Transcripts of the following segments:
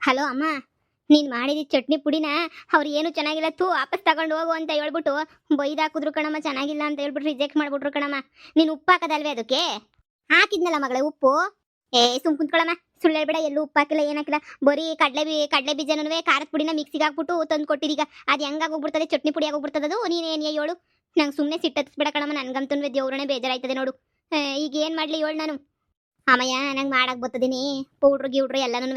Hello ಅಮ್ಮ, ನೀನ್ ಮಾಡಿದ ಚಟ್ನಿ ಪುಡಿನ ಅವ್ರು ಏನು ಚೆನ್ನಾಗಿಲ್ಲ ತೂ ವಾಪಸ್ ತಗೊಂಡು ಹೋಗು ಅಂತ ಹೇಳ್ಬಿಟ್ಟು ಬೈದಾಕಿದ್ರು ಕಣಮ್ಮ. ಚೆನ್ನಾಗಿಲ್ಲ ಅಂತ ಹೇಳ್ಬಿಟ್ಟು ರಿಜೆಕ್ಟ್ ಮಾಡ್ಬಿಟ್ರು ಕಣಮ್ಮ. ನೀನು ಉಪ್ಪು ಹಾಕದಲ್ವೇ ಅದಕ್ಕೆ? ಹಾಕಿದ್ನಲ್ಲ ಮಗಳೇ ಉಪ್ಪು. ಸುಮ್ ಕುಂತ್ಕೊಳಮ್ಮ, ಸುಳ್ಳು ಹೇಳ್ಬೇಡ. ಎಲ್ಲೂ ಉಪ್ಪು ಹಾಕಿಲ್ಲ, ಏನಾಕಿಲ್ಲ. ಬರೀ ಕಡಲೆ ಬೀಜನೂ ಖಾರದ ಪುಡಿನ ಮಿಕ್ಸಿಗೆ ಹಾಕ್ಬಿಟ್ಟು ತಂದು ಕೊಟ್ಟಿದ್ದೀಗ. ಅದು ಹೆಂಗಾಗೋಗ್ಬಿಡ್ತದೆ, ಚಟ್ನಿ ಪುಡಿ ಆಗೋಗ್ಬಿಡ್ತದೆ ಅದು. ನೀನೇನು ಹೇಳು? ನಂಗೆ ಸುಮ್ಮನೆ ಸಿಟ್ಟತ್ಸ್ಬೇಡ ಕಣಮ್ಮ. ನನ್ಗಂತೂ ದೇವ್ರನೇ ಬೇಜಾರಾಯ್ತದೆ ನೋಡು. ಈಗ ಏನು ಮಾಡಲಿ ಹೇಳು ನಾನು? ಅಮ್ಮಯ್ಯ, ನಂಗೆ ಮಾಡಕ್ ಬರ್ತದೀನಿ. ಪೌಡ್ರು ಗಿವ್ಡ್ರು ಎಲ್ಲನೂ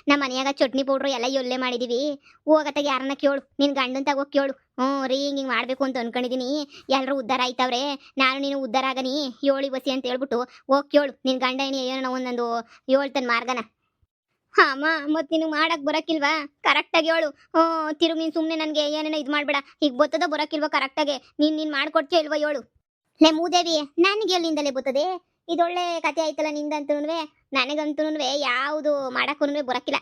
ನಮ್ಮ ಮನೆಯಾಗ ಚಟ್ನಿ ಪೌಡ್ರು ಎಲ್ಲ ಎಲ್ಲೇ ಮಾಡಿದೀವಿ. ಹೋಗತ್ತಾಗ ಯಾರನ್ನ ಕೇಳು, ನಿನ್ ಗಂಡನ್ ತಗೋಗಿ ಕೇಳು. ಹ್ಞೂ ರೀ, ಹಿಂಗೆ ಮಾಡ್ಬೇಕು ಅಂತ ಅನ್ಕೊಂಡಿದೀನಿ. ಎಲ್ಲರೂ ಉದ್ಧಾರ ಆಯ್ತವ್ರೆ, ನಾನು ನೀನು ಉದ್ಧಾರ ಆಗನಿ ಏಳಿ ಬಸಿ ಅಂತ ಹೇಳ್ಬಿಟ್ಟು ಹೋಗಿ ಕೇಳು. ನಿನ್ ಗಂಡ ಏನೋ ಒಂದೊಂದು ಹೇಳ್ತಾನೆ ಮಾರ್ಗನ. ಅಮ್ಮ, ಮತ್ತೆ ನೀನು ಮಾಡಕ್ ಬರಕಿಲ್ವಾ? ಕರೆಕ್ಟಾಗಿ ಹೇಳು. ತಿರುಗಿ ನೀನು ಸುಮ್ಮನೆ ನನಗೆ ಏನೇನೋ ಇದು ಮಾಡ್ಬೇಡ. ಈಗ ಬರ್ತದ ಬರಕಿಲ್ವಾ ಕರೆಕ್ಟಾಗೆ? ನೀನು ಮಾಡ್ಕೊಡ್ತೀಯ ಇಲ್ವಾ ಹೇಳು? ಲೇ ಮೂದೇವಿ, ನನಗೆ ಎಲ್ಲಿಂದಲೇ ಬರ್ತದೆ? ಇದೊಳ್ಳೆ ಕತೆ ಆಯ್ತಲ್ಲ ನಿಂದಂತೂ. ನನಗಂತೂ ಯಾವುದು ಮಾಡಕ್ಕೂ ಬರಕಿಲ್ಲ.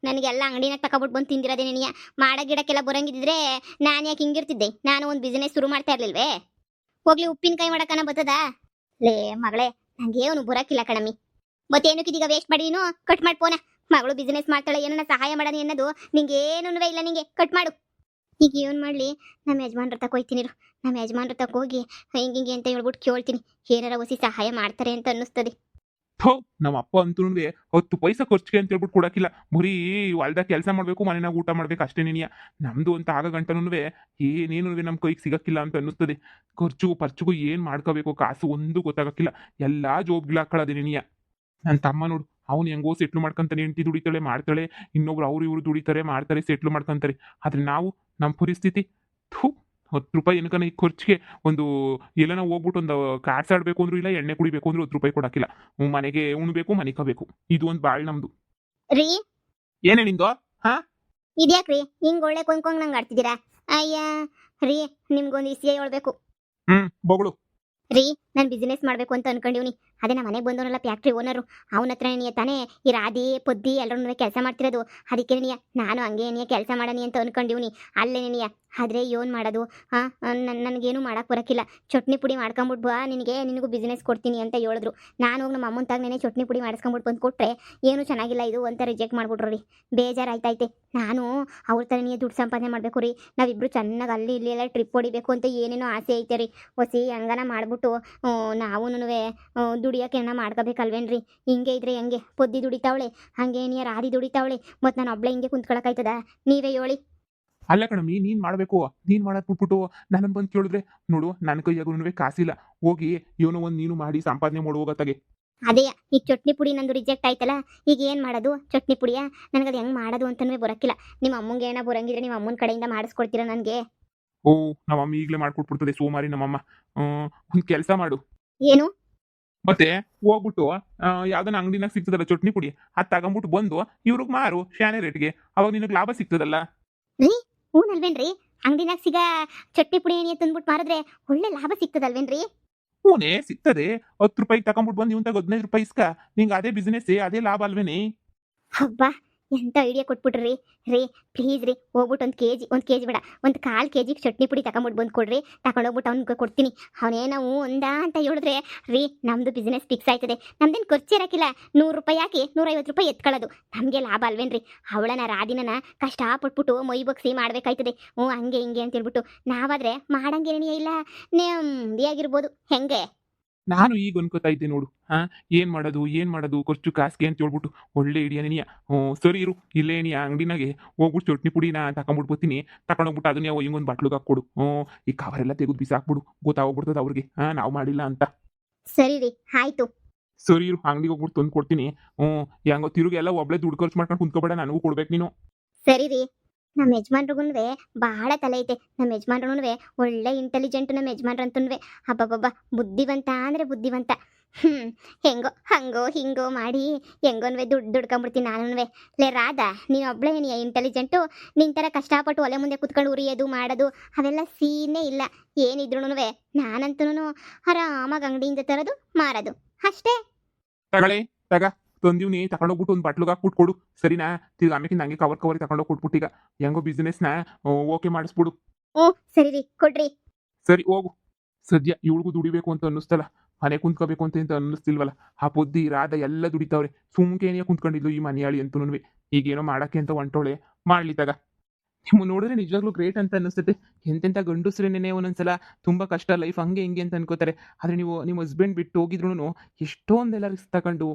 ನನಗೆಲ್ಲ ಅಂಗಡಿನಾಗ ತಗೊಬಿಟ್ಟು ಬಂದು ತಿಂದಿರೋದೇ ನೀಯ. ಗಿಡಕ್ಕೆಲ್ಲ ಬರಂಗಿದ್ರೆ ನಾನು ಯಾಕೆ ಹಿಂಗಿರ್ತಿದ್ದೆ? ನಾನು ಒಂದು ಬಿಸ್ನೆಸ್ ಶುರು ಮಾಡ್ತಾ ಇರ್ಲಿಲ್ವೇ? ಹೋಗ್ಲಿ, ಉಪ್ಪಿನಕಾಯಿ ಮಾಡಕ್ಕನ ಬರ್ತದ? ಲೇ ಮಗಳೇ, ನಂಗೆ ಏನು ಬರಕಿಲ್ಲ ಕಣಮ್ಮಿ. ಮತ್ತೇನಕ್ಕಿದೀಗ ವೇಸ್ಟ್ ಮಾಡಿ ನೀನು ಕಟ್ ಮಾಡಿ ಫೋನ. ಮಗಳು ಬಿಸ್ನೆಸ್ ಮಾಡ್ತಾಳೆ, ಏನನ್ನ ಸಹಾಯ ಮಾಡೋಣ ಅನ್ನೋದು ನಿಂಗೇನೂ ಇಲ್ಲ. ನಿಂಗೆ ಕಟ್ ಮಾಡು. ಈಗ ಏನು ಮಾಡಲಿ? ನಮ್ಮ ಯಜಮಾನ್ರ ತಕ ಹೋಯ್ತೀನಿ. ನಮ್ಮ ಯಜಮಾನ್ರ ತಕ ಹೋಗಿ ಹಿಂಗೆ ಅಂತ ಹೇಳ್ಬಿಟ್ಟು ಕೇಳ್ತೀನಿ, ಏನಾರ ಹೊಸಿ ಸಹಾಯ ಮಾಡ್ತಾರೆ ಅಂತ ಅನ್ನಿಸ್ತದೆ. ಥೋ, ನಮ್ಮ ಅಪ್ಪ ಅಂತೂ 10 ಪೈಸಾ ಖರ್ಚಿಗೆ ಅಂತ ಹೇಳ್ಬಿಟ್ಟು ಕೊಡಕ್ಕಿಲ್ಲ. ಬರೀ ಹೊಲ್ದಾಗ ಕೆಲಸ ಮಾಡಬೇಕು, ಮನೆಯಾಗ ಊಟ ಮಾಡ್ಬೇಕು ಅಷ್ಟೇ ನಿನಿಯ. ನಮ್ದು ಅಂತ ಆಗ ಗಂಟನೂ ಏನೇನು ನಮ್ಮ ಕೈಗೆ ಸಿಗಕ್ಕಿಲ್ಲ ಅಂತ ಅನ್ನಿಸ್ತದೆ. ಖರ್ಚು ಪರ್ಚಿಗೂ ಏನು ಮಾಡ್ಕೋಬೇಕು ಕಾಸು ಒಂದು ಗೊತ್ತಾಗಕ್ಕಿಲ್ಲ. ಎಲ್ಲ ಜೋಬ್ಗಳು ಹಾಕೊಳ್ಳೋದೆ ನಿನಿಯ. ನನ್ನ ತಮ್ಮ ನೋಡು, ಅವ್ನು ಹೆಂಗೋ ಸೆಟ್ಲು ಮಾಡ್ಕೊಂತಾನೆ. ಹೆಂಡತಿ ದುಡಿತಾಳೆ ಮಾಡ್ತಾಳೆ, ಇನ್ನೊಬ್ರು ಅವ್ರು ಇವರು ದುಡಿತಾರೆ ಮಾಡ್ತಾರೆ, ಸೆಟ್ಲು ಮಾಡ್ಕೊಂತಾರೆ. ಆದರೆ ನಮ್ಮ ಪರಿಸ್ಥಿತಿ, ಥೂ, 10 ರೂಪಾಯಿ ಏನಕನ ಈ ಖರ್ಚಿಗೆ ಒಂದು ಎಲ್ಲನ ಹೋಗ್ಬಿಟ್ಟು ಒಂದು ಕಾರ್ಸ್ ಆಡಬೇಕು ಅಂದ್ರೂ ಇಲ್ಲ, ಎಣ್ಣೆ ಕುಡಿಬೇಕು ಅಂದ್ರೂ 10 ರೂಪಾಯಿ ಕೊಡಕ್ಕಿಲ್ಲ. ಮನೆಗೆ ಉಣ್ಬೇಕು, ಮನಿಕೋಬೇಕು. ಇದು ಒಂದು ಬಾಳ್ ನಮ್ದು. ರೀ, ಏನೇ ನಿಂದು? ಹಾ, ಇದ್ಯಾಕ್ರಿ ಹಿಂಗ್ ಒಳ್ಳೆ ಕೊಂಕೊಂಗ್ ನಂಗೆ ಆಡ್ತಿದ್ದೀರಾ? ಅಯ್ಯ ರೀ, ನಿಮ್ಗೊಂದು ವಿಷಯ ಹೇಳ್ಬೇಕು ಬೊಗಳು. ರೀ. ನಾನು ಬಿಸ್ನೆಸ್ ಮಾಡಬೇಕು ಅಂತ ಅನ್ಕೊಂಡಿವ್ನಿ. ಅದೇ ನಮ್ಮ ಮನೆಗೆ ಬಂದವನಲ್ಲ ಫ್ಯಾಕ್ಟ್ರಿ ಓನರು, ಅವನ ಹತ್ರ ನೀ ತಾನೇ ಈ ರಾಧಿ ಪೊದ್ದಿ ಎಲ್ಲರೂ ಕೆಲಸ ಮಾಡ್ತಿರೋದು. ಅದಕ್ಕೆ ನೀಯ ನಾನು ಹಂಗೆ ನೀ ಕೆಲಸ ಮಾಡನಿ ಅಂತ ಅನ್ಕೊಂಡಿವ್ನಿ. ಅಲ್ಲೇ ನೀಯ ಆದರೆ ಏನು ಮಾಡೋದು? ನನಗೇನು ಮಾಡಕ್ಕೆ ಬರೋಕ್ಕಿಲ್ಲ. ಚಟ್ನಿ ಪುಡಿ ಮಾಡ್ಕೊಂಬಿಟ್ಟು ಬಾ, ನಿನಗೂ ಬಿಸ್ನೆಸ್ ಕೊಡ್ತೀನಿ ಅಂತ ಹೇಳಿದ್ರು. ನಾನು ಹೋಗಿ ನಮ್ಮ ಅಮ್ಮನ ತಾಗನೇ ಚಟ್ನಿ ಪುಡಿ ಮಾಡಿಸ್ಕೊಂಬಿಟ್ಟು ಬಂದು ಕೊಟ್ಟರೆ ಏನು ಚೆನ್ನಾಗಿಲ್ಲ ಇದು ಅಂತ ರಿಜೆಕ್ಟ್ ಮಾಡಿಬಿಟ್ರು ರೀ. ಬೇಜಾರಾಯ್ತೈತೆ. ನಾನು ಅವ್ರ ಥರ ನೀ ದುಡ್ಡು ಸಂಪಾದನೆ ಮಾಡಬೇಕು ರೀ. ನಾವಿಬ್ಬರು ಚೆನ್ನಾಗಿ ಅಲ್ಲಿ ಇಲ್ಲಿ ಎಲ್ಲ ಟ್ರಿಪ್ ಹೊಡಿಬೇಕು ಅಂತ ಏನೇನೋ ಆಸೆ ಐತೆ ರೀ. ಹೊಸಿ ಹಂಗನ ಮಾಡಿಬಿಟ್ಟು ನಾವೂ ದುಡಿಯೋಕೆ ಏನ ಮಾಡ್ಕೋಬೇಕಲ್ವೇನ್ರಿ? ಹಿಂಗೆ ಇದ್ರೆ ಹೆಂಗೆ? ಪೊದ್ದಿ ದುಡಿತಾವಳೆ, ಹಂಗೆ ನೀ ರಾಧಿ ದುಡಿತಾವಳೆ, ಮತ್ತು ನಾನು ಒಬ್ಳೆ ಹಿಂಗೆ ಕುಂತ್ಕೊಳಕಾಯ್ತದ? ನೀವೇ ಹೇಳಿ. ಅಲ್ಲ ಕಣಮ್ಮಿ, ನೀನ್ ಮಾಡಬೇಕು. ನೀನ್ ಮಾಡಕ್ ಬಿಟ್ಬಿಟ್ಟು ನನ್ನನ್ನು ಬಂದು ಕೇಳಿದ್ರೆ ನೋಡು, ನನ್ನ ಕೈಯಾಗೂ ಕಾಸಿಲ್ಲ. ಹೋಗಿ ಏನೋ ಒಂದು ನೀನು ಮಾಡಿ ಸಂಪಾದನೆ ಮಾಡುವಾಗತ್ತಾಗೆ. ಅದೇ ಈಗ ಚಟ್ನಿ ಪುಡಿ ನಂದು ರಿಜೆಕ್ಟ್ ಆಯ್ತಲ್ಲ, ಈಗ ಏನು ಮಾಡೋದು? ಚಟ್ನಿ ಪುಡಿಯ ನನಗದು ಹೆಂಗೆ ಮಾಡೋದು ಅಂತನೂ ಬರೋಕ್ಕಿಲ್ಲ. ನಿಮ್ಮ ಅಮ್ಮಂಗೆ ಏನೋ ಬರಂಗಿದ್ರೆ ನಿಮ್ಮ ಅಮ್ಮನ ಕಡೆಯಿಂದ ಮಾಡಿಸ್ಕೊಡ್ತೀರಾ ನನಗೆ? ಓ, ನಮ್ಮಮ್ಮ ಈಗಲೇ ಮಾಡ್ಕೊಟ್ಬಿಡ್ತದೆ ಸೋಮಾರಿ ನಮ್ಮಮ್ಮ. ಒಂದು ಕೆಲಸ ಮಾಡು. ಏನು? ಮತ್ತೆ ಹೋಗ್ಬಿಟ್ಟು ಯಾವ್ದನ್ನ ಅಂಗಡಿನಾಗ ಸಿಗ್ತದಲ್ಲ ಚಟ್ನಿ ಪುಡಿ, ಅದು ತಗೊಂಬಿಟ್ಟು ಬಂದು ಇವ್ರಿಗೆ ಮಾರು ಶಾನೆ ರೇಟ್ಗೆ. ಅವಾಗ ನಿನಗೆ ಲಾಭ ಸಿಗ್ತದಲ್ಲ. ರೀ, ಹೂನಲ್ವೇನ್ರಿ? ಅಂಗಡಿನಾಗ ಸಿಗ ಚಟ್ನಿ ಪುಡಿ ಏನಿ ತಂದ್ಬಿಟ್ಟು ಮಾರಿದ್ರೆ ಒಳ್ಳೆ ಲಾಭ ಸಿಗ್ತದಲ್ವೇನ್ರಿ? ಹೂನೇ ಸಿಗ್ತದೆ. 10 ರೂಪಾಯಿಗೆ ತಗೊಂಬಿಟ್ಟು ಬಂದು ಇವಂತಾಗ 15 ರೂಪಾಯಿ ಇಸ್ಕ. ನಿಂಗೆ ಅದೇ ಬಿಸ್ನೆಸ್, ಅದೇ ಲಾಭ ಅಲ್ವೇನೆ? ಹಬ್ಬಾ, ಎಂತ ಐಡಿಯಾ ಕೊಟ್ಬಿಟ್ರಿ ರೀ. ಪ್ಲೀಸ್ ರೀ, ಹೋಗ್ಬಿಟ್ಟು ಒಂದು ಕೆ ಜಿ ಬೇಡ, ಒಂದು 1/4 kg ಚಟ್ನಿ ಪುಡಿ ತಗೊಂಬಿಟ್ಟು ಬಂದು ಕೊಡ್ರಿ. ತಗೊಂಡೋಗ್ಬಿಟ್ಟು ಅವ್ನಿಗೆ ಕೊಡ್ತೀನಿ. ಅವನೇನೋ ಒಂದ ಅಂತ ಹೇಳಿದ್ರೆ ರೀ, ನಮ್ಮದು ಬಿಸ್ನೆಸ್ ಫಿಕ್ಸ್ ಆಯ್ತದೆ. ನಮ್ದೇನು ಖರ್ಚು ಇರೋಕ್ಕಿಲ್ಲ. 100 ರೂಪಾಯಿ ಹಾಕಿ 150 ರೂಪಾಯಿ ಎತ್ಕೊಳ್ಳೋದು ನಮಗೆ ಲಾಭ ಅಲ್ವೇನ್ರಿ? ಅವಳನ್ನ ರಾಧಿನ ಕಷ್ಟಪಟ್ಬಿಟ್ಟು ಮೈ ಬಗ್ಸಿ ಮಾಡ್ಬೇಕಾಯ್ತದೆ. ಹಂಗೆ ಹಿಂಗೆ ಅಂತ ಹೇಳ್ಬಿಟ್ಟು ನಾವಾದ್ರೆ ಮಾಡಂಗೇನೇ ಇಲ್ಲ, ನೆಮ್ಮದಿಯಾಗಿರ್ಬೋದು. ಹೆಂಗೆ? ನಾನು ಈಗ ಅನ್ಕೋತಾ ಇದ್ದೆ ನೋಡು. ಏನ್ ಮಾಡೋದು ಖರ್ಚು ಕಾಸಿಗೆ ಅಂತ ಹೇಳ್ಬಿಟ್ಟು ಒಳ್ಳೆ ಐಡಿಯಾ ನೀಯ. ಸರಿ ಇರು, ಇಲ್ಲೇ ನೀ ಅಂಗಡಿನಾಗೆ ಹೋಗ್ಬಿಟ್ಟು ಚಟ್ನಿ ಪುಡಿನ ತಗೊಂಬಿಟ್ಟು ಬರ್ತೀನಿ. ತಗೊಂಡೋಗ್ಬಿಟ್ಟು ಅದನ್ನ ಹಿಂಗೊಂದು ಬಾಟ್ಲಿಗೆ ಹಾಕ್ಕೊಡು. ಈ ಕವರೆಲ್ಲ ತೆಗೆದು ಬಿಸಾಕ್ಬಿಡು, ಗೊತ್ತಾಗ್ಬಿಡ್ತದೆ ಅವ್ರಿಗೆ ನಾವು ಮಾಡಿಲ್ಲ ಅಂತ. ಸರಿ ರೀ, ಆಯ್ತು. ಸರಿ ಇರು, ಅಂಗಡಿಗೆ ಹೋಗ್ಬಿಟ್ಟು ತಂದು ಕೊಡ್ತೀನಿ. ಹೆಂಗೋ ತಿರುಗಿ ಎಲ್ಲ ಒಬ್ಳೆ ದುಡ್ಡು ಖರ್ಚು ಮಾಡ್ಕೊಂಡು ಕುಂತ್ಕೋಬೇಡ, ನನಗೂ ಕೊಡ್ಬೇಕು ನೀನು. ಸರಿ ರೀ. ನಮ್ಮ ಯಜಮಾನ್ರಿಗೂ ಬಹಳ ತಲೆ ಐತೆ. ನಮ್ಮ ಯಜಮಾನ್ರೂ ಒಳ್ಳೆ ಇಂಟೆಲಿಜೆಂಟ್. ನಮ್ಮ ಯಜಮಾನ್ರಂತೂ ಹಬ್ಬಬ್ಬಬ್ಬ ಬುದ್ಧಿವಂತ ಅಂದರೆ ಬುದ್ಧಿವಂತ. ಹೆಂಗೋ ಹಂಗೋ ಹಿಂಗೋ ಮಾಡಿ ಹೆಂಗೋನ್ವೆ ದುಡ್ಕೊಂಬಿಡ್ತೀನಿ ನಾನು. ಲೇ ರಾಧಾ, ನೀನು ಒಬ್ಳೆ ನೀ ಇಂಟೆಲಿಜೆಂಟು. ನಿನ್ನ ಥರ ಕಷ್ಟಪಟ್ಟು ಒಲೆ ಮುಂದೆ ಕುತ್ಕೊಂಡು ಉರಿಯೋದು ಮಾಡೋದು ಅವೆಲ್ಲ ಸೀನೇ ಇಲ್ಲ. ಏನಿದ್ರು ನಾನಂತೂ ಆರಾಮಾಗಿ ಅಂಗಡಿಯಿಂದ ತರೋದು ಮಾರೋದು ಅಷ್ಟೇ. ತಗೊಳ್ಳಿ, ತಂದೀವ್ನಿ. ತಗೊಂಡೋಗ್ಬಿಟ್ಟು ಒಂದು ಬಾಟ್ಲಿಗೆ ಹಾಕ್ಬಿಟ್ಟು ಕೊಡು, ಸರಿನಾ? ತಿರ್ಗಿ ಆಮೇಲೆ ನಂಗೆ ಕವರ್ ತಗೊಂಡೋಗಿ ಕೊಟ್ಬಿಟ್ಟು ಈಗ ಹೆಂಗೋ ಬಿಸ್ನೆಸ್ನ ಓಕೆ ಮಾಡಿಸ್ಬಿಡು. ಸರಿ ರೀ, ಕೊಡ್ರಿ. ಸರಿ ಹೋಗು. ಸದ್ಯ ಇವಳಿಗೂ ದುಡಿಬೇಕು ಅಂತ ಅನ್ನಿಸ್ತಲ್ಲ. ಮನೆ ಕುಂತ್ಕೋಬೇಕು ಅಂತ ಅನ್ನಿಸ್ತಿಲ್ವಲ್ಲ. ಆ ಬುದ್ಧಿ ರಾಧ ಎಲ್ಲ ದುಡಿತಾವ್ರೆ. ಸುಮ್ಕೇನೆ ಕುಂತ್ಕೊಂಡಿದ್ಲು ಈ ಮನೆಯಾಳಿ ಅಂತೂನುವೆ. ಈಗೇನೋ ಮಾಡಕ್ಕೆ ಅಂತ ಹೊಂಟೋಳೆ, ಮಾಡ್ಲಿ ತಗ. ನೀವು ನೋಡಿದ್ರೆ ನಿಜವಾಗ್ಲೂ ಗ್ರೇಟ್ ಅಂತ ಅನಿಸುತ್ತೆ. ಎಂತೆಂಥ ಗಂಡಸ್ರೇನೆ ಒಂದೊಂದ್ಸಲ ತುಂಬ ಕಷ್ಟ ಲೈಫ್ ಹಂಗೆ ಹಿಂಗೆ ಅಂತ ಅನ್ಕೋತಾರೆ. ಆದರೆ ನೀವು ನಿಮ್ಮ ಹಸ್ಬೆಂಡ್ ಬಿಟ್ಟು ಹೋಗಿದ್ರು ಎಷ್ಟೊಂದೆಲ್ಲ ರಿಸ್ಕ್ ತಗೊಂಡು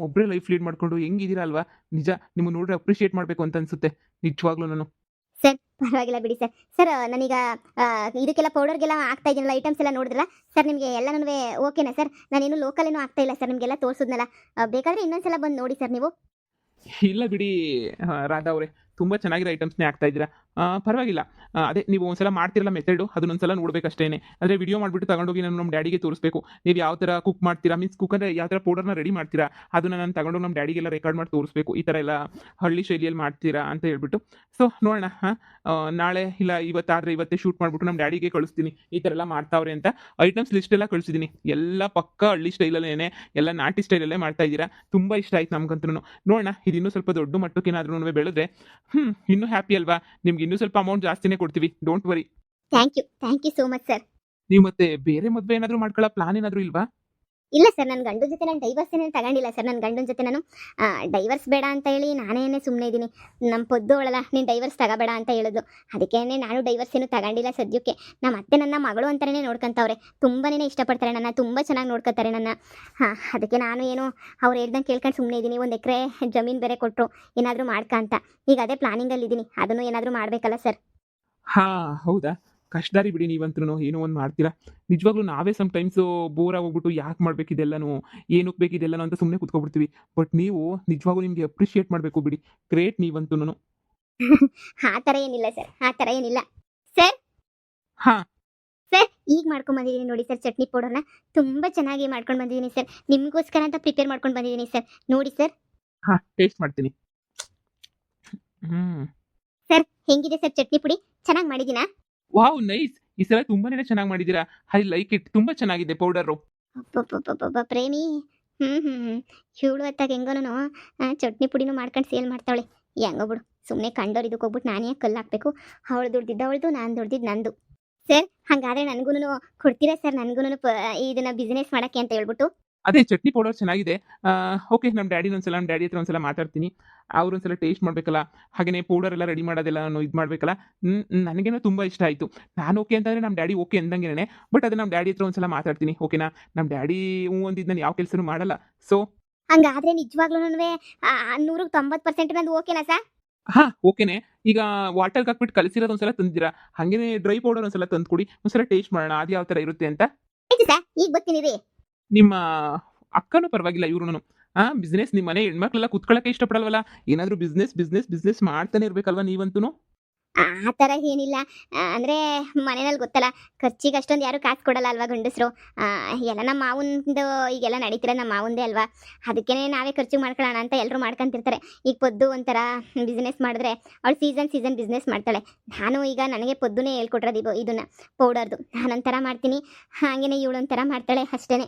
ಒಬ್ಬರೇ ಲೈಫ್ ಲೀಡ್ ಮಾಡ್ಕೊಂಡು ಹೆಂಗಿದ್ದೀರಾ ಅಲ್ವಾ. ನಿಜ ನಿಮ್ಮನ್ನು ನೋಡಿದ್ರೆ ಅಪ್ರಿಷಿಯೇಟ್ ಮಾಡಬೇಕು ಅಂತ ಅನ್ಸುತ್ತೆ ನಿಜವಾಗ್ಲೂ ನಾನು. ಸರ್ ಪರವಾಗಿಲ್ಲ ಬಿಡಿ ಸರ್. ಸರ್ ನಾನೀಗ ಇದಕ್ಕೆಲ್ಲ ಪೌಡರ್ಗೆಲ್ಲ ಆಗ್ತಾ ಇದ್ದೀನಲ್ಲ, ಐಟಮ್ಸ್ ಎಲ್ಲ ನೋಡಿದ್ರಲ್ಲ ಸರ್, ನಿಮಗೆ ಎಲ್ಲನೂ ಓಕೆನಾ ಸರ್? ನಾನೇನು ಲೋಕಲ್ ಏನೂ ಆಗ್ತಾ ಇಲ್ಲ ಸರ್, ನಿಮಗೆಲ್ಲ ತೋರಿಸಿದ್ನಲ್ಲ. ಬೇಕಾದರೆ ಇನ್ನೊಂದ್ಸಲ ಬಂದು ನೋಡಿ ಸರ್ ನೀವು. ಇಲ್ಲ ಬಿಡಿ ರಾಧಾ ಅವರೇ, ತುಂಬ ಚೆನ್ನಾಗಿರೋ ಐಟಮ್ಸ್ನೇ ಆಗ್ತಾ ಇದ್ದೀರಾ. ಪರವಾಗಿಲ್ಲ. ಅದೇ ನೀವು ಒಂದ್ಸಲ ಮಾಡ್ತಿರಲ್ಲ ಮೆಥಡು, ಅದನ್ನೊಂದ್ಸಲ ನೋಡ್ಬೇಕಷ್ಟೇನೆ. ಅಂದರೆ ವಿಡಿಯೋ ಮಾಡಿಬಿಟ್ಟು ತಗೊಂಡೋಗಿ ನಾನು ನಮ್ಮ ಡ್ಯಾಡಿಗೆ ತೋರಿಸ್ಬೇಕು. ನೀವು ಯಾವ ಥರ ಕುಕ್ ಮಾಡ್ತೀರಾ, ಮೀನ್ಸ್ ಕುಕ್ ಅಂದರೆ ಯಾವ ಥರ ಪೌಡರ್ನ ರೆಡಿ ಮಾಡ್ತೀರಾ, ಅದನ್ನು ನಾನು ತಗೊಂಡೋಗಿ ನಮ್ಮ ಡ್ಯಾಡಿಗೆಲ್ಲ ರೆಕಾರ್ಡ್ ಮಾಡಿ ತೋರಿಸ್ಬೇಕು. ಈ ಥರ ಎಲ್ಲ ಹಳ್ಳಿ ಶೈಲಿಯಲ್ಲಿ ಮಾಡ್ತೀರಾ ಅಂತ ಹೇಳ್ಬಿಟ್ಟು. ಸೊ ನೋಡೋಣ, ನಾಳೆ ಇಲ್ಲ ಇವತ್ತಾದರೆ ಇವತ್ತೇ ಶೂಟ್ ಮಾಡಿಬಿಟ್ಟು ನಮ್ಮ ಡ್ಯಾಡಿಗೆ ಕಳಿಸ್ತೀನಿ ಈ ಥರ ಎಲ್ಲ ಮಾಡ್ತಾವ್ರೆ ಅಂತ. ಐಟಮ್ಸ್ ಲಿಸ್ಟ್ ಎಲ್ಲ ಕಳಿಸಿದ್ದೀನಿ. ಎಲ್ಲ ಪಕ್ಕ ಹಳ್ಳಿ ಸ್ಟೈಲಲ್ಲೇ, ಎಲ್ಲ ನಾಟಿ ಸ್ಟೈಲಲ್ಲೇ ಮಾಡ್ತಾ ಇದ್ದೀರಾ. ತುಂಬ ಇಷ್ಟ ಆಯ್ತು ನಮ್ಗಂತೂ. ನೋಡೋಣ, ಇದು ಇನ್ನೂ ಸ್ವಲ್ಪ ದೊಡ್ಡ ಮಟ್ಟಕ್ಕೆ ಏನಾದ್ರೂ ಬೆಳೆದ್ರೆ ಇನ್ನೂ ಹ್ಯಾಪಿ ಅಲ್ವಾ. ನಿಮ್ಗೆ ಇನ್ನೂ ಸ್ವಲ್ಪ ಅಮೌಂಟ್ ಜಾಸ್ತಿನೇ ಕೊಡ್ತೀವಿ, don't worry. Thank you so much sir. ನೀವು ಮತ್ತೆ ಬೇರೆ ಮದುವೆ ಏನಾದರೂ ಮಾಡ್ಕೊಳ್ಳೋ ಪ್ಲಾನ್ ಏನಾದರೂ ಇಲ್ವಾ? ಇಲ್ಲ ಸರ್, ನನ್ನ ಗಂಡನ ಜೊತೆ ನಾನು ಡೈವರ್ಸ್ ಏನೇನು ತಗೊಂಡಿಲ್ಲ ಸರ್. ನನ್ನ ಗಂಡನ ಜೊತೆ ನಾನು ಡೈವರ್ಸ್ ಬೇಡ ಅಂತ ಹೇಳಿ ನಾನೇನೇ ಸುಮ್ಮನೆ ಇದ್ದೀನಿ. ನಮ್ಮ ಪೊದ್ದೋಳಲ್ಲ, ನೀನು ಡೈವರ್ಸ್ ತಗೋಬೇಡ ಅಂತ ಹೇಳಿದ್ಲು. ಅದಕ್ಕೇನೆ ನಾನು ಡೈವರ್ಸ್ ಏನು ತಗೊಂಡಿಲ್ಲ ಸದ್ಯಕ್ಕೆ. ನಮ್ಮ ಅತ್ತೆ ನನ್ನ ಮಗಳು ಅಂತಲೇ ನೋಡ್ಕೊಂತವ್ರೆ. ತುಂಬಾ ಇಷ್ಟಪಡ್ತಾರೆ ನನ್ನ, ತುಂಬ ಚೆನ್ನಾಗಿ ನೋಡ್ಕೊತಾರೆ ನನ್ನ. ಅದಕ್ಕೆ ನಾನು ಏನು ಅವ್ರು ಹೇಳ್ದಂಗೆ ಕೇಳ್ಕೊಂಡು ಸುಮ್ಮನೆ ಇದ್ದೀನಿ. 1 ಎಕರೆ ಜಮೀನು ಬೇರೆ ಕೊಟ್ಟರು, ಏನಾದರೂ ಮಾಡ್ಕ ಅಂತ. ಈಗ ಅದೇ ಪ್ಲಾನಿಂಗಲ್ಲಿ ಇದ್ದೀನಿ, ಅದನ್ನು ಏನಾದರೂ ಮಾಡಬೇಕಲ್ಲ ಸರ್. ಹೌದಾ? ಕಷ್ಟದಾರಿ ಬಿಡಿ, ನೀವಂತೂ ಏನೋ ಒಂದು ಮಾಡ್ತೀರಾ. ನಿಜವಾಗ್ಲೂ ನಾವೇ ಸಮ್ಟೈಮ್ಸು ಬೋರ್ ಆಗೋಗ್ಬಿಟ್ಟು ಯಾಕೆ ಮಾಡಬೇಕಿದೆಲ್ಲನೂ, ಏನಕ್ಕೆ ಬೇಕಿದೆಲ್ಲನೂ ಅಂತ ಸುಮ್ಮನೆ ಕುತ್ಕೊಬಿಡ್ತೀವಿ. ಬಟ್ ನೀವು ನಿಜವಾಗ್ಲೂ ನಿಮಗೆ ಅಪ್ರಿಷಿಯೇಟ್ ಮಾಡಬೇಕು ಬಿಡಿ. ಗ್ರೇಟ್ ನೀವಂತೂ. ಆ ಥರ ಏನಿಲ್ಲ ಸರ್, ಆ ಥರ ಏನಿಲ್ಲ ಸರ್. ಹಾಂ ಸರ್, ಈಗ ಮಾಡ್ಕೊಂಡು ಬಂದಿದ್ದೀನಿ ನೋಡಿ ಸರ್, ಚಟ್ನಿ ಪೌಡರ್ನ ತುಂಬ ಚೆನ್ನಾಗಿ ಮಾಡ್ಕೊಂಡು ಬಂದಿದ್ದೀನಿ ಸರ್. ನಿಮಗೋಸ್ಕರ ಅಂತ ಪ್ರಿಪೇರ್ ಮಾಡ್ಕೊಂಡು ಬಂದಿದ್ದೀನಿ ಸರ್, ನೋಡಿ ಸರ್. ಟೇಸ್ಟ್ ಮಾಡ್ತೀನಿ. ಸರ್ ಹೆಂಗಿದೆ ಸರ್ ಚಟ್ನಿ ಪುಡಿ? ಚೆನ್ನಾಗಿ ಮಾಡಿದ್ದೀನಾ? Wow, nice. ಈ ಸಲ ತುಂಬಾನೇ ಚೆನ್ನಾಗಿ ಮಾಡಿದ್ದೀರಾ. I like it. ತುಂಬ ಚೆನ್ನಾಗಿದೆ ಪೌಡರು. ಪ್ರೇಮಿ. ಇವಳು ಹೊತ್ತಾಗ ಹೆಂಗೋನು ಚಟ್ನಿ ಪುಡಿನೂ ಮಾಡ್ಕೊಂಡು ಸೇಲ್ ಮಾಡ್ತಾವಳೆ. ಹೆಂಗೋ ಬಿಡು, ಸುಮ್ಮನೆ ಕಂಡೋರು ಇದಕ್ಕೆ ಹೋಗ್ಬಿಟ್ಟು ನಾನೇ ಕಲ್ಲು ಹಾಕಬೇಕು. ಅವಳು ದುಡ್ದಿದ್ದವಳ್ದು, ನಾನು ದುಡ್ದಿದ್ದು ನಂದು. ಸರ್ ಹಾಗಾದರೆ ನನಗೂ ಕೊಡ್ತೀರಾ ಸರ್? ನನಗೂ ಇದನ್ನು ಬಿಸ್ನೆಸ್ ಮಾಡೋಕ್ಕೆ ಅಂತ ಹೇಳ್ಬಿಟ್ಟು. ಅದೇ ಚಟ್ನಿ ಪೌಡರ್ ಚೆನ್ನಾಗಿದೆ. ಓಕೆ, ನಮ್ಮ ಡ್ಯಾಡಿ ಹತ್ರ ಒಂದ್ಸಲ ಮಾತಾಡ್ತೀನಿ. ಅವ್ರು ಒಂದ್ಸಲ ಟೇಸ್ಟ್ ಮಾಡಬೇಕಲ್ಲ. ಹಾಗೆಯೇ ಪೌಡರ್ ಎಲ್ಲ ರೆಡಿ ಮಾಡೋದೆಲ್ಲ ನಾನು ಇದು ಮಾಡಬೇಕಲ್ಲ. ನನಗೇನೋ ತುಂಬ ಇಷ್ಟ ಆಯಿತು. ನಾನು ಓಕೆ ಅಂತಂದರೆ ನಮ್ಮ ಡ್ಯಾಡಿ ಓಕೆ ಅಂದಂಗೆನೇ. ಬಟ್ ಅದು ನಮ್ಮ ಡ್ಯಾಡಿ ಹತ್ರ ಒಂದ್ಸಲ ಮಾತಾಡ್ತೀನಿ, ಓಕೆನಾ? ನಮ್ಮ ಡ್ಯಾಡಿ ಅಂದಿದ್ದು ನಾನು ಯಾವ ಕೆಲಸನೂ ಮಾಡಲ್ಲ. ಸೊ ಹಂಗಾದ್ರೆ ನಿಜವಾಗ್ಲೂ 100ಕ್ಕೆ 90% ನಂದು ಓಕೆನಾ ಸರ್? ಓಕೆನೆ. ಈಗ ವಾಟರ್ಗೆ ಹಾಕ್ಬಿಟ್ಟು ಕಲಿಸಿರೋದು ಒಂದ್ಸಲ ತಂದಿದ್ದೀರಾ, ಹಾಗೇನೇ ಡ್ರೈ ಪೌಡರ್ ಒಂದ್ಸಲ ತಂದು ಕೊಡಿ, ಒಂದ್ಸಲ ಟೇಸ್ಟ್ ಮಾಡೋಣ ಅದು ಯಾವ ಥರ ಇರುತ್ತೆ ಅಂತ. ಆಯ್ತು ಸರ್, ಈಗ ಬರ್ತೀನಿ ರೀ. ನಿಮ್ಮ ಅಕ್ಕನೂ ಪರವಾಗಿಲ್ಲ, ಇವ್ರು ಬಿಸ್ನೆಸ್. ನಿಮ್ಮ ಮನೆ ಹೆಣ್ಮಕ್ಳೆಲ್ಲ ಕುತ್ಕೊಳ್ಳೋಕೆ ಇಷ್ಟಪಡಲ್ವಲ್ಲ. ಏನಾದರೂ ಬಿಸ್ನೆಸ್ ಮಾಡ್ತಾನೆ ಇರಬೇಕಲ್ವ ನೀವಂತೂ. ಆ ಥರ ಏನಿಲ್ಲ. ಅಂದರೆ ಮನೆಯಲ್ಲಿ ಗೊತ್ತಲ್ಲ, ಖರ್ಚಿಗೆ ಅಷ್ಟೊಂದು ಯಾರು ಕಾಸು ಕೊಡಲ್ಲ ಅಲ್ವಾ ಗಂಡಸರು. ಎಲ್ಲ ನಮ್ಮ ಮಾವಂದು ಈಗೆಲ್ಲ ನಡೀತಿರೋದು ನಮ್ಮ ಮಾವಂದೇ ಅಲ್ವಾ. ಅದಕ್ಕೇ ನಾವೇ ಖರ್ಚು ಮಾಡ್ಕೊಳ್ಳೋಣ ಅಂತ ಎಲ್ಲರೂ ಮಾಡ್ಕೊಂತಿರ್ತಾರೆ. ಈಗ ಪೊದ್ದು ಒಂಥರ ಬಿಸ್ನೆಸ್ ಮಾಡಿದ್ರೆ ಅವಳು ಸೀಸನ್ ಬಿಸ್ನೆಸ್ ಮಾಡ್ತಾಳೆ. ನಾನು ಈಗ ನನಗೆ ಪೊದ್ದುನೇ ಹೇಳ್ಕೊಟ್ರದು ಇದನ್ನು ಪೌಡರ್ದು. ನಾನೊಂಥರ ಮಾಡ್ತೀನಿ, ಹಾಗೇನೆ ಇವಳೊಂಥರ ಮಾಡ್ತಾಳೆ ಅಷ್ಟೇ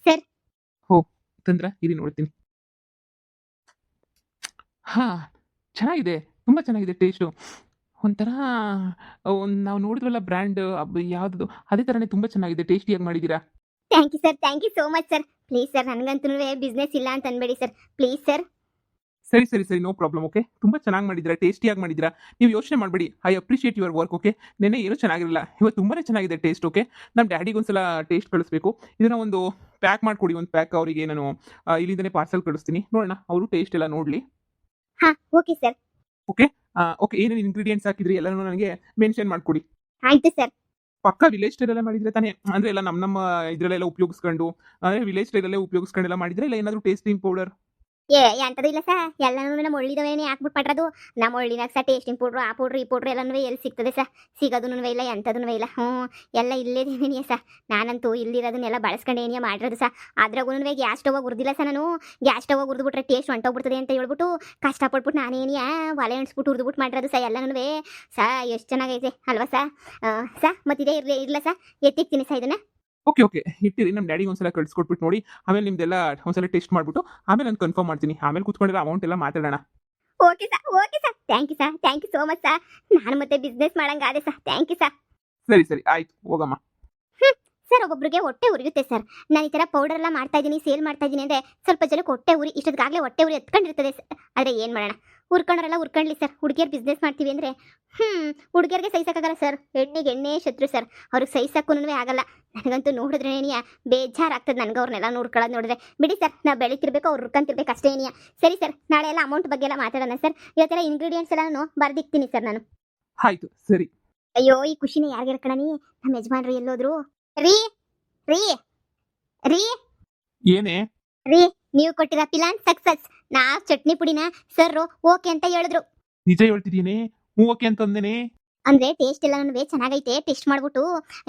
ಸರ್. ತಂದ್ರ ಇರಿ ನೋಡ್ತೀನಿ. ಚೆನ್ನಾಗಿದೆ, ತುಂಬ ಚೆನ್ನಾಗಿದೆ ಟೇಸ್ಟು. ಒಂಥರ ನಾವು ನೋಡಿದ್ವಲ್ಲ ಬ್ರ್ಯಾಂಡ್ ಯಾವುದು, ಅದೇ ಥರನೇ ತುಂಬ ಚೆನ್ನಾಗಿದೆ. ಟೇಸ್ಟಿಯಾಗಿ ಮಾಡಿದ್ದೀರಾ. Thank you sir, thank you so much sir. Please sir, ನನಗಂತೂ ಬಿಸ್ನೆಸ್ ಇಲ್ಲ ಅಂತ ಅನ್ಬೇಡಿ ಸರ್, ಪ್ಲೀಸ್ ಸರ್. ಸರಿ, ನೋ ಪ್ರಾಬ್ಲಮ್. ಓಕೆ, ತುಂಬ ಚೆನ್ನಾಗಿ ಮಾಡಿದ್ದೀರಾ, ಟೇಸ್ಟಿಯಾಗಿ ಮಾಡಿದ್ದೀರಾ. ನೀವು ಯೋಚನೆ ಮಾಡಬೇಡಿ. I appreciate your work. Okay, ನೆನ್ನೆ ಏನೂ ಚೆನ್ನಾಗಿರಲಿಲ್ಲ, ಇವತ್ತು ತುಂಬಾ ಚೆನ್ನಾಗಿದೆ ಟೇಸ್ಟ್. ಓಕೆ, ನಮ್ಮ ಡ್ಯಾಡಿಗೆ ಒಂದ್ಸಲ ಟೇಸ್ಟ್ ಕಳಿಸ್ಬೇಕು. ಇದನ್ನು ಒಂದು ಪ್ಯಾಕ್ ಮಾಡಿಕೊಡಿ. ಒಂದು ಪ್ಯಾಕ್ ಅವರಿಗೆ ನಾನು ಇಲ್ಲಿಂದನೇ ಪಾರ್ಸಲ್ ಕಳಿಸ್ತೀನಿ. ನೋಡೋಣ, ಅವರು ಟೇಸ್ಟ್ ಎಲ್ಲ ನೋಡಲಿ. Okay sir. ಓಕೆ, ಏನೇನು ಇಂಗ್ರೀಡಿಯೆಂಟ್ಸ್ ಹಾಕಿದ್ರಿ ಎಲ್ಲನೂ ನನಗೆ ಮೆನ್ಷನ್ ಮಾಡಿಕೊಡಿ. ಆಯ್ತು ಸರ್. ಪಕ್ಕ ವಿಲೇಜ್ ಸ್ಟೈಲೆಲ್ಲ ಮಾಡಿದ್ರೆ ತಾನೇ? ಅಂದರೆ ಎಲ್ಲ ನಮ್ಮ ಇದರಲ್ಲೆಲ್ಲ ಉಪಯೋಗಿಸ್ಕೊಂಡು, ಅಂದರೆ ವಿಲೇಜ್ ಸ್ಟೈಲಲ್ಲೇ ಉಪಯೋಗಿಸ್ಕೊಂಡೆಲ್ಲ ಮಾಡಿದ್ರೆ, ಇಲ್ಲ ಏನಾದರೂ ಟೇಸ್ಟಿಂಗ್ ಪೌಡರ್? ಎಂಥದ್ದು ಇಲ್ಲ ಸರ್, ಎಲ್ಲನೂ ನಮ್ಮ ಒಳ್ಳಿದವೇನೆ ಹಾಕ್ಬಿಟ್ಟು ಮಾಡ್ರದು. ನಮ್ಮ ಒಳ್ಳಿನಾಗ ಸರ್ ಟೇಸ್ಟಿಂಗ್ ಪೌಡ್ರು, ಆ ಪೌಡ್ರು, ಈ ಪೌಡ್ರು ಎಲ್ಲನೂ ಎಲ್ಲಿ ಸಿಗ್ತದೆ ಸರ್? ಸಿಗೋದೂ ಇಲ್ಲ, ಎಂಥದೂ ಇಲ್ಲ. ಎಲ್ಲ ಇಲ್ಲೇದೇನಿಯ ಸರ್. ನಾನಂತೂ ಇಲ್ಲಿರೋದನ್ನೆಲ್ಲ ಬಳಸ್ಕೊಂಡು ಏನಿಯ ಮಾಡಿರೋದು ಸರ್. ಅದ್ರಾಗೂ ಗ್ಯಾಸ್ ಸ್ಟವ್ ಉರ್ದಿಲ್ಲ ಸರ್. ನಾನು ಗ್ಯಾಸ್ ಸ್ಟವ್ ಉರ್ದುಬಿಟ್ರೆ ಟೇಸ್ಟ್ ಹೊಂಟೋಗ್ಬಿಡ್ತದೆ ಅಂತ ಹೇಳ್ಬಿಟ್ಟು ಕಷ್ಟಪಟ್ಬಿಟ್ಟು ನಾನೇನಿಯ ಒಲೆ ಅಣಿಸ್ಬಿಟ್ಟು ಉರ್ದುಬಿಟ್ಟು ಮಾಡಿರೋದು ಸರ್ ಎಲ್ಲನೂ. ಎಷ್ಟು ಚೆನ್ನಾಗೈತೆ ಅಲ್ವಾ ಸರ್? ಮತ್ತಿದೆ ಇರಲ್ಲ ಸರ್, ಎತ್ತಿಕ್ತೀನಿ ಸರ್ ಇದನ್ನು. ಓಕೆ, ಇಟ್ಟಿರಿ. ನಮ್ಮ ಡ್ಯಾಡಿಗೆ ಒಂದ್ಸಲ ಕಳಿಸ್ಕೊಟ್ಬಿಟ್ಟು ನೋಡಿ. ಆಮೇಲೆ ನಿಮ್ದೆಲ್ಲ ಒಂದ್ಸಲ ಟೆಸ್ಟ್ ಮಾಡಿಬಿಟ್ಟು ಆಮೇಲೆ ನಾನು ಕನ್ಫರ್ಮ್ ಮಾಡ್ತೀನಿ. ಆಮೇಲೆ ಕೂತ್ಕೊಂಡಿರೋ ಅಮೌಂಟ್ ಎಲ್ಲ ಮಾತಾಡೋಣ. Okay sir. Thank you so much sir. ನಾನು ಮತ್ತೆ ಬಿಸ್ನೆಸ್ ಮಾಡಂಗಾದೆ ಸರ್. Thank you sir. ಸರಿ, ಆಯ್ತು, ಹೋಗಮ್ಮ. ಸರ್ ಒಬ್ಬೊಬ್ರಿಗೆ ಹೊಟ್ಟೆ ಉರಿಯುತ್ತೆ ಸರ್. ನಾನು ಈ ಥರ ಪೌಡರ್ ಎಲ್ಲ ಮಾಡ್ತಾ ಇದ್ದೀನಿ, ಸೇಲ್ ಮಾಡ್ತಾ ಇದ್ದೀನಿ ಅಂದರೆ ಸ್ವಲ್ಪ ಜನಕ್ಕೆ ಹೊಟ್ಟೆ ಉರಿ ಇಷ್ಟೊತ್ತಿಗಾಗಲೇ ಹೊಟ್ಟೆ ಉರಿ ಎತ್ಕೊಂಡಿರ್ತದೆ ಸರ್. ಆದರೆ ಏನು ಮಾಡೋಣ, ಉರ್ಕೊಂಡ್ರೆಲ್ಲ ಉರ್ಕೊಳ್ಳಿ ಸರ್. ಹುಡುಗಿಯರು ಬಿಸ್ನೆಸ್ ಮಾಡ್ತೀವಿ ಅಂದರೆ ಹುಡುಗಿಯರಿಗೆ ಸಹಿಸಕ್ಕಾಗಲ್ಲ ಸರ್. ಹೆಣ್ಣಿಗೆ ಎಣ್ಣೆ ಶತ್ರು ಸರ್. ಅವ್ರಿಗೆ ಸಹಿಸಕ್ಕೂ ಆಗಲ್ಲ. ನನಗಂತೂ ನೋಡಿದ್ರೆ ಏನಿಯ ಬೇಜಾರಾಗ್ತದೆ ನನಗೆ ಅವ್ರನ್ನೆಲ್ಲ ನೋಡ್ಕೊಳ್ಳೋದು ನೋಡಿದ್ರೆ. ಬಿಡಿ ಸರ್, ನಾವು ಬೆಳಿತಿರ್ಬೇಕು, ಅವ್ರು ಉರ್ಕೊಂತಿರ್ಬೇಕು ಅಷ್ಟೇ ಏನಿಯ. ಸರಿ ಸರ್, ನಾಳೆ ಎಲ್ಲ ಅಮೌಂಟ್ ಬಗ್ಗೆ ಎಲ್ಲ ಮಾತಾಡೋಣ ಸರ್. ಇವತ್ತೆಲ್ಲ ಇಂಗ್ರೀಡಿಯೆಂಟ್ಸ್ ಎಲ್ಲ ನಾನು ಬರ್ದಿಕ್ತೀನಿ ಸರ್ ನಾನು. ಆಯ್ತು ಸರಿ. ಅಯ್ಯೋ ಈ ಖುಷಿನೇ ಯಾರಿಗೆ ಹೇಳ್ಕೊಳನಿ. ನಮ್ಮ ಯಜಮಾನ್ರು ಎಲ್ಲೋದ್ರು? ರೀ ರೀ ರೀ ಏನೇ? ರೀ, ನೀವು ಕೊಟ್ಟಿರೋ ಪ್ಲಾನ್ ಸಕ್ಸಸ್. ನಾ ಚಟ್ನಿ ಪುಡಿನ ಸರ್ ಓಕೆ ಅಂತ ಹೇಳಿದ್ರು. ನಿಜ ಹೇಳ್ತಿದ್ದೀನಿ, ಹ್ಞೂ ಓಕೆ ಅಂತಂದೇನೆ. ಅಂದ್ರೆ ಟೇಸ್ಟ್ ಎಲ್ಲ ನನಗೆ ಚೆನ್ನಾಗೈತೆ, ಟೆಸ್ಟ್ ಮಾಡ್ಬಿಟ್ಟು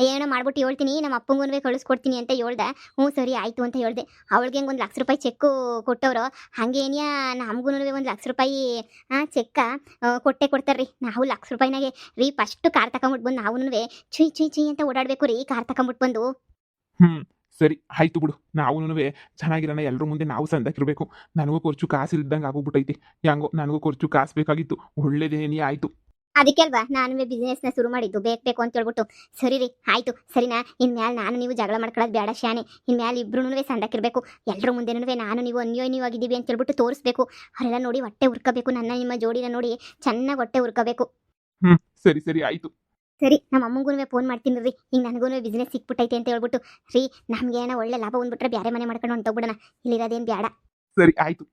ಏನೋ ಮಾಡ್ಬಿಟ್ಟು ಹೇಳ್ತೀನಿ, ನಮ್ಮ ಅಪ್ಪಂಗೂ ಕಳಿಸ್ಕೊಡ್ತೀನಿ ಅಂತ ಹೇಳ್ದೆ. ಹ್ಞೂ ಸರಿ ಆಯಿತು ಅಂತ ಹೇಳ್ದೆ. ಅವಳಿಗೆ ಒಂದು ₹1,00,000 ಚೆಕ್ಕು ಕೊಟ್ಟವರು. ಹಾಗೆ ಏನಿಯಾ ನಮಗೂ ₹1,00,000 ಚೆಕ್ಕ ಕೊಟ್ಟೆ ಕೊಡ್ತಾರ್ರಿ. ನಾವು ₹1,00,000ನಾಗೆ ರೀ ಫಸ್ಟು ಕಾರ್ ತಗೊಂಬಿಟ್ಟು ಬಂದು ನಾವು ಚುಯ್ ಚುಯ್ ಚುಯ್ ಅಂತ ಓಡಾಡಬೇಕು ರೀ, ಕಾರ್ ತಗೊಂಬಿಟ್ಟು ಬಂದು. ಸರಿ ಆಯ್ತು ಬಿಡು, ನಾವು ಚೆನ್ನಾಗಿರೋಣ. ಎಲ್ಲರ ಮುಂದೆ ನಾವು ಸಂದಕ್ಕಿರ್ಬೇಕು. ನನಗೂ ಖರ್ಚು ಕಾಸು ಇಲ್ದಂಗೆ ಆಗೋಗ್ಬಿಟ್ಟೈತಿ. ಹೆಂಗೋ ನನಗೂ ಖರ್ಚು ಕಾಸು ಬೇಕಾಗಿತ್ತು. ಒಳ್ಳೇದೇನೇ ಆಯಿತು. ಅದಕ್ಕೆ ಅಲ್ವಾ ನಾನು ಬಿಸ್ನೆಸ್ನ ಶುರು ಮಾಡಿದ್ದು, ಬೇಕು ಅಂತ ಹೇಳ್ಬಿಟ್ಟು. ಸರಿ ರೀ ಆಯಿತು. ಸರಿನಾ, ಇನ್ಮೇಲೆ ನಾನು ನೀವು ಜಗಳ ಮಾಡ್ಕೊಳ್ಳೋದು ಬೇಡ ಶಾನೆ. ಇನ್ಮೇಲೆ ಇಬ್ರು ಸಂದಕ್ಕಿರ್ಬೇಕು. ಎಲ್ಲರ ಮುಂದೆನೂ ನಾನು ನೀವು ಅನ್ಯೋನ್ಯವಾಗಿದ್ದೀವಿ ಅಂತ ಹೇಳ್ಬಿಟ್ಟು ತೋರಿಸ್ಬೇಕು. ಅವರೆಲ್ಲ ನೋಡಿ ಹೊಟ್ಟೆ ಉರ್ಕೋಬೇಕು. ನನ್ನ ನಿಮ್ಮ ಜೋಡಿನ ನೋಡಿ ಚೆನ್ನಾಗಿ ಹೊಟ್ಟೆ ಉರ್ಕೋಬೇಕು. ಸರಿ ಸರಿ ಆಯಿತು. ಸರಿ, ನಮ್ಮ ಅಮ್ಮಂಗೂ ಫೋನ್ ಮಾಡ್ತೀನಿ ರೀ. ಹಿಂಗೆ ನನಗೂ ಬಿಸ್ನೆಸ್ ಸಿಕ್ಬಿಟ್ಟೈತೆ ಅಂತ ಹೇಳ್ಬಿಟ್ಟು. ರೀ ನಮ್ಗೆ ಏನೋ ಒಳ್ಳೆ ಲಾಭ ಬಂದ್ಬಿಟ್ರೆ ಬೇರೆ ಮನೆ ಮಾಡ್ಕೊಂಡು ಹೊಂಟೋಗ್ಬಿಡೋಣ. ಇಲ್ಲಿರೋದೇನು ಬೇಡ. ಸರಿ ಆಯಿತು.